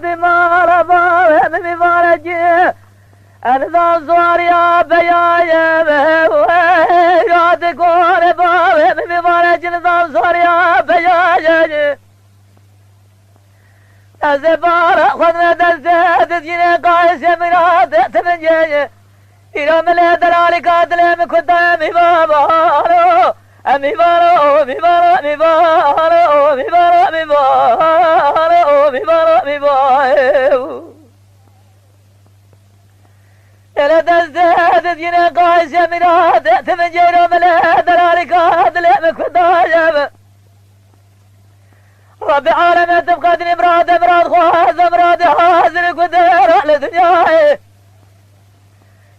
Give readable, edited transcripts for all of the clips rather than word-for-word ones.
دمار باب مبارج أنا زواريا بيايا ياد كون باب مبارج نظام زواريا بيايا أزبار خذنا دزت جينا قايس مراد تمنجي إلى ملا دلالي قاتل مكدا مبابارو مبارو مبارو مبارو مبارو مبارو مبارو مبارو إلى دزت جينا قايس مراد تمنجي إلى ملا دلالي قاتل مكدا رب عالم تبقى مراد خواز مراد حاضر قدر على دنياي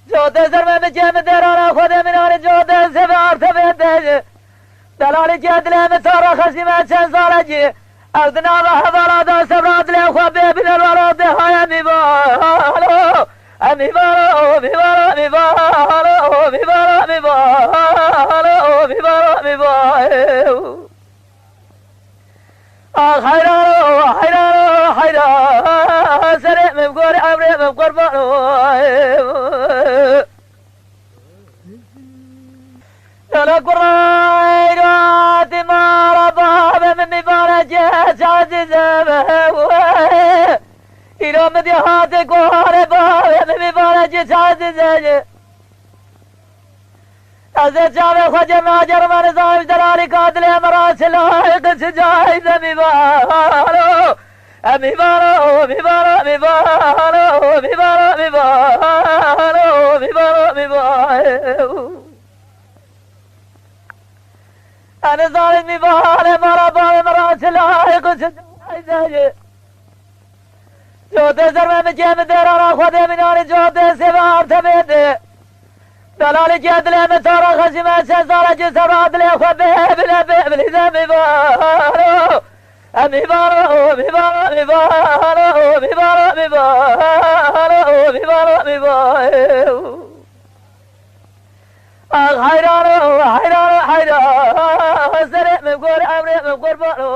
جوت سر میں جم درانا خود منار جوت سبار تبدج دلال جدل میں سارا خصم چن سال جی اذنا وحوالا دا سبرات لے خواب بن الوراد ہایا میوالو میوالو میوالو میوالو میوالو میوالو میوالو میوالو حيران حيران حيران سريع مبقور عمري مبقور بانو يلا قرائرات ما رباب من مبارجة عزيزة إلى مديحات قوار باب من مبارجة عزيزة أزد شعب خجرنا جرمان صاحب دلالي قاتل مراس لاحق سجايد مبارو مبارو مبارو مبارو مبارو مبارو مبارو مبارو أنا ظالم مبارو مرابا مراس لاحق سجايد جوت زرم جيم درانا خود منار جوت سبار تبيد دلال جدل مسارا خشم سارا جسرات لي خبيه بلا بلا ذنب بارو مبارو مبارو مبارو مبارو مبارو مبارو مبارو حيران حيران حيران سريع مبقور عمري مبقور بارو